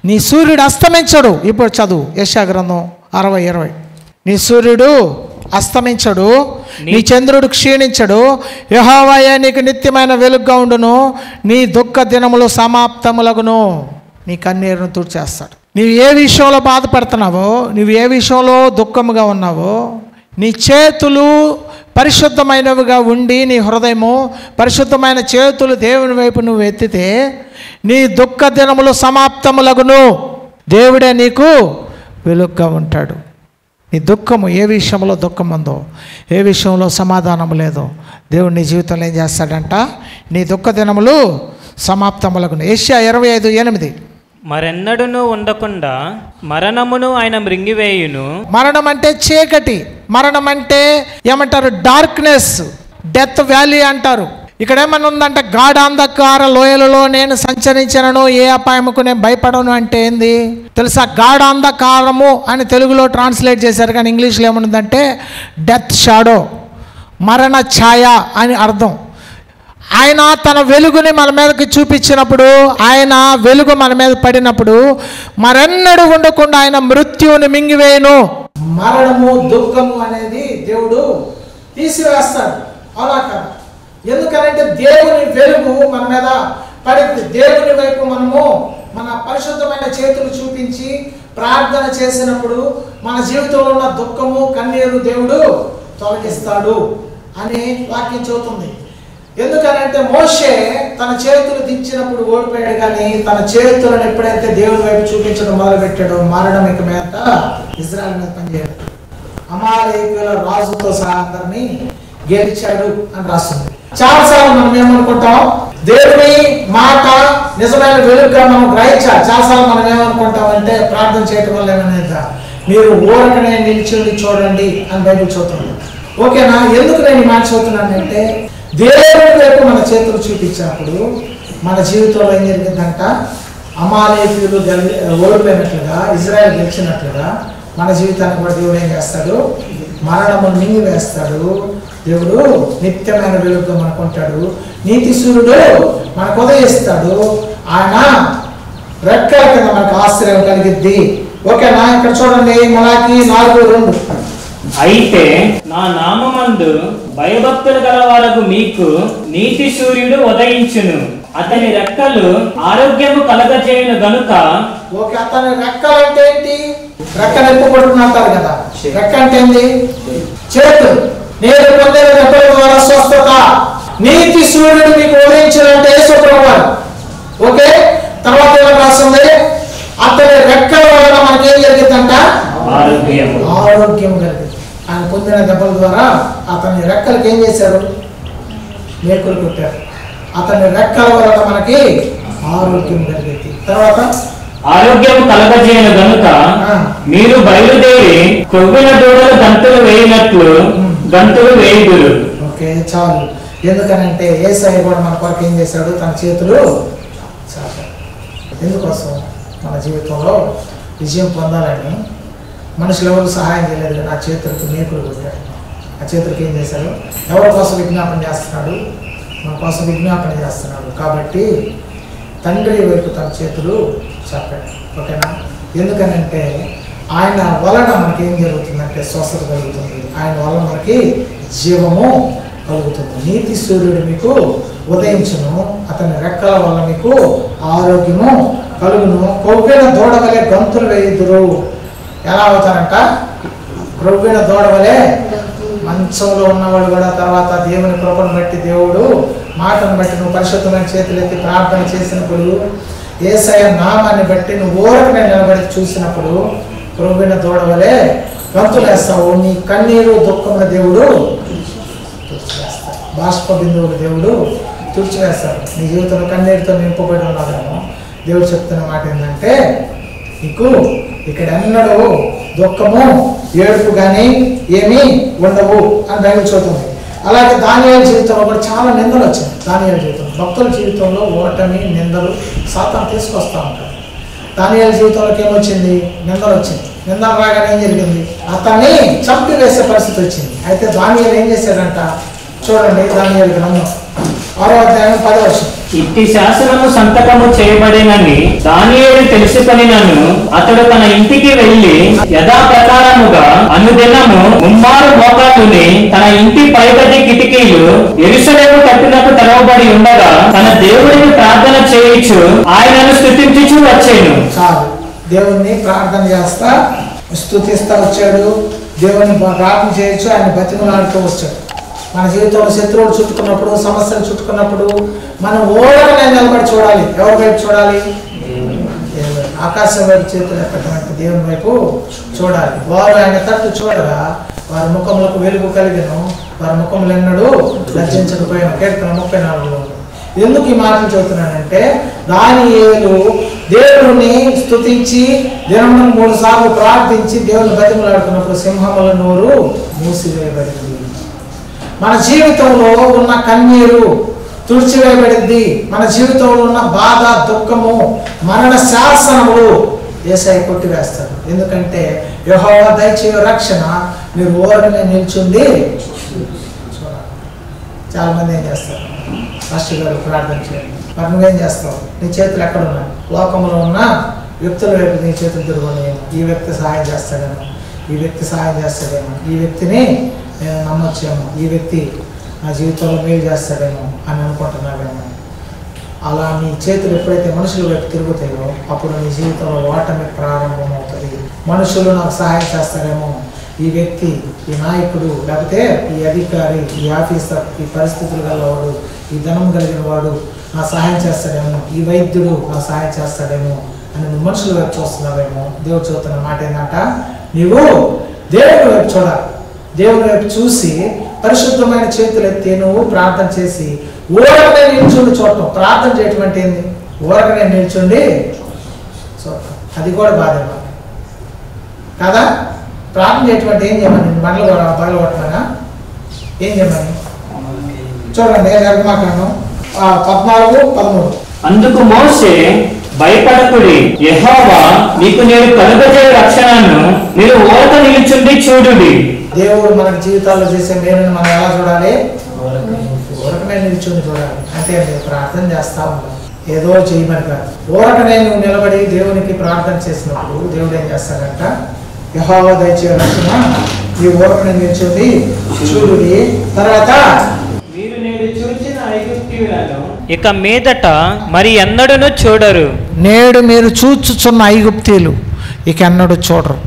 నీ సూర్యుడు అస్తమించడు. ఇప్పుడు చదువు యెషయా గ్రంథం 60:20, నీ సూర్యుడు అస్తమించడు, నీ చంద్రుడు క్షీణించడు, యెహోవాయే నీకు నిత్యమైన వెలుగుగా ఉండును, నీ దుఃఖ దినములు సమాప్తములగును. నీ కన్నీరును తుడిచేస్తాడు. నీవు ఏ విషయంలో బాధపడుతున్నావో, నువ్వు ఏ విషయంలో దుఃఖముగా ఉన్నావో, నీ చేతులు పరిశుద్ధమైనవిగా ఉండి, నీ హృదయము పరిశుద్ధమైన చేతులు దేవుని వైపు నువ్వు ఎత్తితే నీ దుఃఖ దినములు సమాప్తములగును. దేవుడే నీకు వెలుగుగా ఉంటాడు. నీ దుఃఖము ఏ విషయంలో దుఃఖం ఉందో, ఏ విషయంలో సమాధానం లేదో, దేవుడు నీ జీవితంలో ఏం చేస్తాడంట? నీ దుఃఖ దినములు సమాప్తములగును. యెషయా 25:8, మరెన్నడును ఉండకుండా మరణమును ఆయన మృంగివేయును. మరణం అంటే చీకటి, మరణం అంటే ఏమంటారు? డార్క్నెస్, డెత్ వ్యాలీ అంటారు. ఇక్కడ ఏమన్నా ఉందంటే, గాఢాంధకార లోయలలో నేను సంచరించను, ఏ అపాయముకు నేను భయపడను అంటే ఏంది తెలుసా? గాఢాంధకారము అని తెలుగులో ట్రాన్స్లేట్ చేశారు, కానీ ఇంగ్లీష్లో ఏమనుందంటే డెత్ షాడో, మరణ ఛాయ అని అర్థం. ఆయన తన వెలుగుని మన మీదకి చూపించినప్పుడు, ఆయన వెలుగు మన మీద పడినప్పుడు మరెన్నడూ ఉండకుండా ఆయన మృత్యువుని మింగివేయను. మరణము, దుఃఖము అనేది దేవుడు తీసివేస్తాడు. అవునా కదా? ఎందుకనంటే దేవుని వెలుగు మన మీద పడింది. దేవుని వైపు మనము మన పరిశుద్ధమైన చేతులు చూపించి ప్రార్థన చేసినప్పుడు మన జీవితంలో ఉన్న దుఃఖము, కన్నీరు దేవుడు తొలగిస్తాడు అని వాక్యం చెబుతుంది. ఎందుకనంటే మోషే తన చేతులు దించినప్పుడు ఓడిపోయాడు, కానీ తన చేతులను ఎప్పుడైతే దేవుని వైపు చూపించడం మొదలుపెట్టాడో మరణం ఇక మీద ఇజ్రాయెల్ మీద పనిచేయడు. అమాలేకుల రాజుతో సహా అందరినీ గెలిచాడు అని రాస్తుంది. చాలాసార్లు మనం ఏమనుకుంటాం, దేవుని మాట నిజమైన వెలుగుగా మనం గ్రహించాలి. చాలాసార్లు మనం ఏమనుకుంటాం అంటే ప్రార్థన చేయటం వల్ల ఏమైనా మీరు ఊరకనే నిలిచి చూడండి అని బైబిల్ చదువుతుంది. ఓకేనా? ఎందుకు నేను ఈ మాట చదువుతున్నానంటే దేవుని వైపు మన చేతులు చూపించినప్పుడు మన జీవితంలో ఏం జరిగిందంట, అమాలేకులు ఓడిపోయినట్లుగా ఇజ్రాయెల్ గెలిచినట్లుగా మన జీవితాన్ని కూడా దేవుడు ఏం చేస్తాడు, మరణము మింగి వేస్తాడు. దేవుడు నిత్యమైన వెలుగుగా మనకు ఉంటాడు. నీతి సూర్యుడు మనకు ఉదయిస్తాడు. ఆయన రెక్కల కింద మనకు ఆశ్రయం కలిగిద్ది. ఓకేనా? ఇక్కడ చూడండి, మలాకి 4:2. అయితే నా నామమందు భయభక్తులు గలవారకు మీకు నీతి సూర్యుడు ఉదయించును, అతని రెక్కలు ఆరోగ్యము కలగజేయును గనుక. ఓకే, అతని రెక్కలు అంటే ఏంటి? రెక్కలు ఎప్పుకుంటున్నారు కదా. రెక్క అంటే ఏంటి? చేతులు. నేను పొందిన రెక్కల ద్వారా స్వస్థత. నీతి సూర్యుడు మీకు ఉదయించినంటే యేసుప్రభువారు. ఓకే, తర్వాత ఏమని రాస్తుంది, అతని రెక్కల వలన మనకేం జరిగిందంట, ఆరోగ్యం కలిగింది. ఆయన పొందిన దెబ్బల ద్వారా అతని రెక్కలకి ఏం చేశారు, మేకులు కొట్టారు. అతని రెక్కల వలన మనకి ఆరోగ్యం కలిగింది. తర్వాత ఆరోగ్యం కలగజేయను గనుక మీరు బయలుదేరి కొవ్విన దూడలు గంతులు వేయినట్లు గంతులు వేయుదురు. ఓకే, చాలు. ఎందుకనంటే యేసయ్య కూడా మన కొరకు ఏం చేశాడు, తన చేతులు చాలు. ఎందుకోసం? మన జీవితంలో విజయం పొందాలని. మనుషులు ఎవరు సహాయం చేయలేదు, కానీ ఆ చేతులకు మేకులు కొట్టాడు. ఆ చేతులకు ఏం చేశాడు, ఎవరి కోసం విజ్ఞాపన చేస్తున్నాడు, మన కోసం విజ్ఞాపన చేస్తున్నాడు. కాబట్టి తండ్రి వైపు తన చేతులు చాపాడు. ఓకేనా? ఎందుకనంటే ఆయన వలన మనకి ఏం జరుగుతుందంటే స్వస్థత కలుగుతుంది. ఆయన వలన మనకి జీవము కలుగుతుంది. నీతి సూర్యుడు మీకు ఉదయించును, అతని రెక్కల వల్ల మీకు ఆరోగ్యము కలుగును. కొవ్విన దూడ వలె గంతులు వేయుదురు. ఎలా అవుతారంట, కొవ్విన దూడ వలె. మంచంలో ఉన్నవాడు కూడా తర్వాత దేవుని కృపను బట్టి, దేవుడు మాటను బట్టి, నువ్వు పరిశుద్ధమైన చేతులెత్తి ప్రార్థన చేసినప్పుడు, యేసయ్య నామాన్ని బట్టి నువ్వు ఊరకనే నిలబడి చూసినప్పుడు కొవ్విన దూడ వలె గంతులేస్తావు. నీ కన్నీరు దుఃఖముల దేవుడు తుడిచివేస్తాడు. బాష్ప బిందువులు దేవుడు తుడిచివేస్తాడు. నీ జీవితంలో కన్నీరుతో నింపబడి ఉన్నాడేమో. దేవుడు చెప్తున్న మాట ఏంటంటే, నీకు ఇక్కడ ఎన్నడూ దుఃఖము ఏడుపు కానీ ఏమీ ఉండవు అని బైబిల్ చదువుతుంది. అలాగే దానియేలు జీవితంలో కూడా చాలా నిందలు వచ్చింది. దానియేలు జీవితంలో, భక్తుల జీవితంలో ఓటమి, నిందలు సాతాను తీసుకొస్తూ ఉంటాడు. దానియేలు జీవితంలోకి ఏమొచ్చింది, నిందలు వచ్చింది. నిందలు రాగానే ఏం జరిగింది, అతన్ని చంపివేసే పరిస్థితి వచ్చింది. అయితే దానియేలు ఏం చేశాడంట, చూడండి దానియేలు గ్రంథం 6వ అధ్యాయం 10వ వచనం. ఇట్టి శాసనము సంతకము చేయబడినని దానియేలు తెలుసుకొనినను అతడు తన ఇంటికి వెళ్లి యథాప్రకారముగా అనుదినము ముమ్మారు మోకాళ్ళుని తన ఇంటి పైగది కిటికీలు యెరూషలేము కట్టునకు తెరవబడి ఉండగా తన దేవుడిని ప్రార్థన చేయించు ఆయనను స్తుతించుచు వచ్చేను. చాలు, దేవుణ్ణి ప్రార్థన చేస్తా స్తుతిస్తా వచ్చాడు. దేవుని ప్రార్థన చేయొచ్చు, ఆయన బతిమలాడుతూ వచ్చాడు. మన జీవితంలో శత్రువులు చుట్టుకున్నప్పుడు, సమస్యలు చుట్టుకున్నప్పుడు మనం ఓడనే నిలబడి చూడాలి. ఎవరి వైపు చూడాలి? ఆకాశం వైపు చేతులు ఎత్తటువంటి దేవుని వైపు చూడాలి. వారు ఆయన తట్టు చూడగా వారి ముఖములకు వెలుగు కలిగను, వారి ముఖములు ఎన్నడూ లజ్జించకపోయిన. కీర్తన 34లో. ఎందుకు ఈ మాటలు చెబుతున్నానంటే, దానియేలు దేవుడిని స్తుతించి దినమును 3 సార్లు ప్రార్థించి దేవుని బతిమలాడుతున్నప్పుడు సింహముల నోరు మూసివేయబడింది. మన జీవితంలో ఉన్న కన్నీరు తుడిచివేయబడింది. మన జీవితంలో ఉన్న బాధ, దుఃఖము, మరణ శాసనములు యేసయ్య కొట్టివేస్తాడు. ఎందుకంటే యెహోవా దయచేయు రక్షణ మీరు ఓరనే నిల్చుంది చూడాలి. చాలా మంది ఏం చేస్తారు, పాస్టర్ గారు ప్రార్థన చేయండి, మరి నువ్వేం చేస్తావు? నీ చేతులు ఎక్కడ ఉన్నాయి? లోకంలో ఉన్న వ్యక్తుల వైపు నీ చేతులు తిరుగునేమో. ఈ వ్యక్తి సహాయం చేస్తాడేమో, ఈ వ్యక్తి సహాయం చేస్తాడేమో, ఈ వ్యక్తిని నేను నమ్మొచ్చేమో, ఈ వ్యక్తి నా జీవితంలో మేలు చేస్తాడేమో అని అనుకుంటున్నాడేమో. అలా నీ చేతులు ఎప్పుడైతే మనుషుల వైపు తిరుగుతాయో అప్పుడు నీ జీవితంలో ఓటమి ప్రారంభమవుతుంది. మనుషులు నాకు సహాయం చేస్తారేమో, ఈ వ్యక్తి, ఈ నాయకుడు, లేకపోతే ఈ అధికారి, ఈ ఆఫీసర్, ఈ పరిస్థితులు గలవాడు, ఈ ధనం కలిగిన వాడు నా సహాయం చేస్తాడేమో, ఈ వైద్యుడు నా సహాయం చేస్తాడేమో అని నువ్వు మనుషుల వైపు చూస్తున్నావేమో. దేవుడు చూస్తున్న మాట ఏంటంట, నీవు దేవుని వైపు చూడాలి. దేవుని వైపు చూసి పరిశుద్ధమైన చేతులు ఎత్తి నువ్వు ప్రార్థన చేసి ఊరకనే నిల్చుండి చూడటం. ప్రార్థన చేయటం అంటే ఏంది? ఊరకనే నిల్చుండి చూడటం. అది కూడా బాధే కదా. ప్రార్థన చేయటం అంటే ఏం చేయమని? బట్టలు కొట్టమనా? ఏం చేయమని? చూడండి నిర్గమాకాండం 14:13. అందుకు మోషే, భయపడకుడి, యెహోవా మీకు నేను కలుగజేయ రక్షణను మీరు ఊరక నిలుచుండి చూడుడి. దేవుడు మనకి జీవితాల్లో చేసే మేలును మనం ఎలా చూడాలి? ఊరకనే నిల్చుండి చూడాలి. అంటే ప్రార్థన చేస్తా ఉన్నాం, ఏదో చేయమని కాదు. ఊరకనే నువ్వు నిలబడి దేవునికి ప్రార్థన చేసినప్పుడు దేవుడు ఏం చేస్తాడంట, యెహోవా దయచే రక్షణ ఈ ఊరకనే నిల్చుండి చూడుడి. తర్వాత మీరు నేడు చూచిన ఐగుప్తీయులను ఇక మీదట మరి ఎన్నడూను చూడరు. నేడు మీరు చూచుచున్న ఐగుప్తీయులు ఇక ఎన్నడూ చూడరు.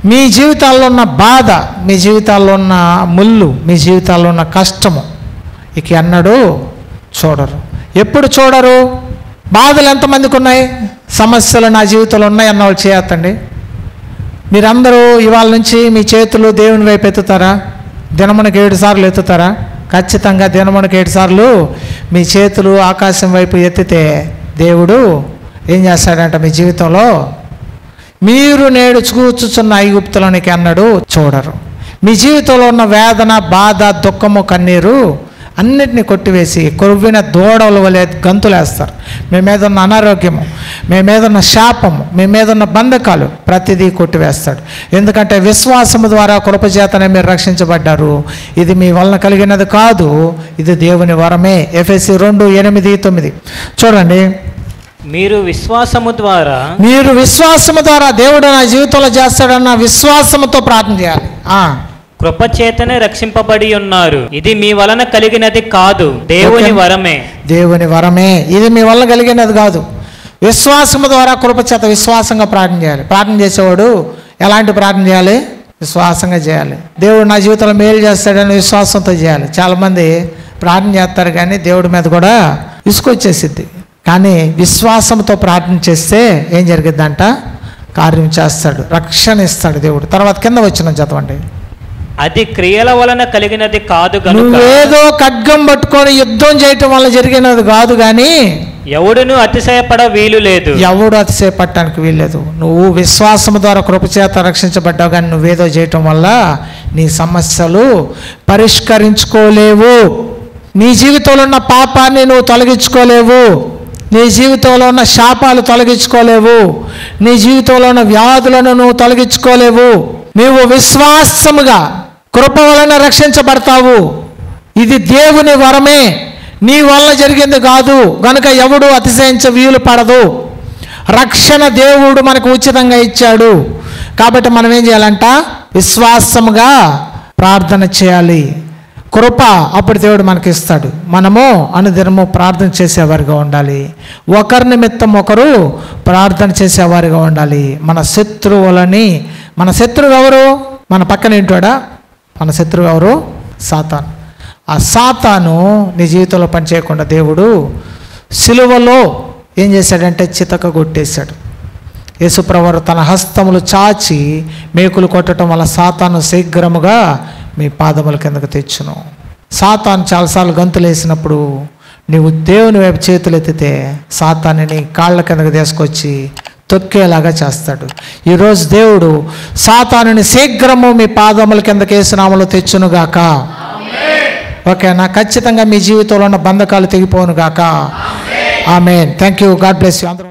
మీ జీవితాల్లో ఉన్న బాధ, మీ జీవితాల్లో ఉన్న ముళ్ళు, మీ జీవితాల్లో ఉన్న కష్టము ఇక ఎన్నడూ చూడరు. ఎప్పుడు చూడరు? బాధలు ఎంతమందికి ఉన్నాయి? సమస్యలు నా జీవితంలో ఉన్నాయి అన్నవాళ్ళు చేయొద్దండి. మీరందరూ ఇవాళ నుంచి మీ చేతులు దేవుని వైపు ఎత్తుతారా? దినమునకి 7 సార్లు ఎత్తుతారా? ఖచ్చితంగా దినమునకి 7 సార్లు మీ చేతులు ఆకాశం వైపు ఎత్తితే దేవుడు ఏం చేస్తాడంట, మీ జీవితంలో మీరు నేడు చూచుచున్న ఐగుప్తులోనికి అన్నాడు చూడరు. మీ జీవితంలో ఉన్న వేదన, బాధ, దుఃఖము, కన్నీరు అన్నిటినీ కొట్టివేసి కొవ్విన దూడల వలె గంతులేస్తారు. మీ మీద ఉన్న అనారోగ్యము, మీ మీద ఉన్న శాపము, మీ మీద ఉన్న బంధకాలు ప్రతిదీ కొట్టివేస్తాడు. ఎందుకంటే విశ్వాసము ద్వారా కృపచేతనే మీరు రక్షించబడ్డారు. ఇది మీ వలన కలిగినది కాదు, ఇది దేవుని వరమే. ఎఫెసీ 2:8-9 చూడండి. మీరు విశ్వాసము ద్వారా దేవుడు నా జీవితంలో చేస్తాడన్న విశ్వాసముతో ప్రార్థన చేయాలి. కృపచేతనే రక్షింపబడి ఉన్నారు, ఇది మీ వలన కలిగినది కాదు, దేవుని వరమే. దేవుని వరమే, ఇది మీ వలన కలిగినది కాదు. విశ్వాసము ద్వారా కృపచేత విశ్వాసంగా ప్రార్థన చేయాలి. ప్రార్థన చేసేవాడు ఎలాంటి ప్రార్థన చేయాలి? విశ్వాసంగా చేయాలి. దేవుడు నా జీవితంలో మేలు చేస్తాడని విశ్వాసంతో చేయాలి. చాలామంది ప్రార్థన చేస్తారు కానీ దేవుడి మీద కూడా విసుకొచ్చేసిద్ది. కానీ విశ్వాసంతో ప్రార్థన చేస్తే ఏం జరిగిద్దంట? కార్యం చేస్తాడు, రక్షణ ఇస్తాడు దేవుడు. తర్వాత కింద వచ్చిన చదవండి. అది క్రియల వలన కలిగినది కాదు కనుక, నువ్వేదో ఖడ్గం పట్టుకొని యుద్ధం చేయటం వల్ల జరిగినది కాదు కానీ ఎవడును అతిశయపడ వీలు లేదు. ఎవడు అతిశయపడటానికి వీల్లేదు. నువ్వు విశ్వాసం ద్వారా కృపచేత రక్షించబడ్డావు కానీ నువ్వేదో చేయటం వల్ల నీ సమస్యలు పరిష్కరించుకోలేవు. నీ జీవితంలో ఉన్న పాపాన్ని నువ్వు తొలగించుకోలేవు. నీ జీవితంలో ఉన్న శాపాలు తొలగించుకోలేవు. నీ జీవితంలో ఉన్న వ్యాధులను నువ్వు తొలగించుకోలేవు. నీవు విశ్వాసముగా కృప వలన రక్షించబడతావు. ఇది దేవుని వరమే, నీ వల్ల జరిగింది కాదు గనుక ఎవడు అతిశయించ వీలు పడదు. రక్షణ దేవుడు మనకు ఉచితంగా ఇచ్చాడు. కాబట్టి మనం ఏం చేయాలంట? విశ్వాసముగా ప్రార్థన చేయాలి. కృప అప్పుడు దేవుడు మనకి ఇస్తాడు. మనము అనుదినము ప్రార్థన చేసేవారిగా ఉండాలి. ఒకరి నిమిత్తం ఒకరు ప్రార్థన చేసేవారిగా ఉండాలి. మన శత్రువు ఎవరు? మన పక్కన ఏంటాడా? మన శత్రువు ఎవరు? సాతాను. ఆ సాతాను నీ జీవితంలో పనిచేయకుండా దేవుడు సిలువలో ఏం చేశాడంటే చితక కొట్టేశాడు. యేసుప్రభువు తన హస్తములు చాచి మేకులు కొట్టడం వల్ల సాతాను శీఘ్రముగా మీ పాదముల కిందకు తెచ్చును. సాతాను చాలాసార్లు గంతులు వేసినప్పుడు నీవు దేవుని వైపు చేతులు ఎత్తితే సాతాన్ని నీ కాళ్ళ కిందకు తీసుకొచ్చి తొక్కేలాగా చేస్తాడు. ఈరోజు దేవుడు సాతానుని శీఘ్రము మీ పాదముల కిందకి యేసునామములో తెచ్చునుగాక. ఓకేనా? ఖచ్చితంగా మీ జీవితంలో ఉన్న బంధకాలు తెగిపోనుగాక. ఆమేన్. Thank you. God bless you. అందరూ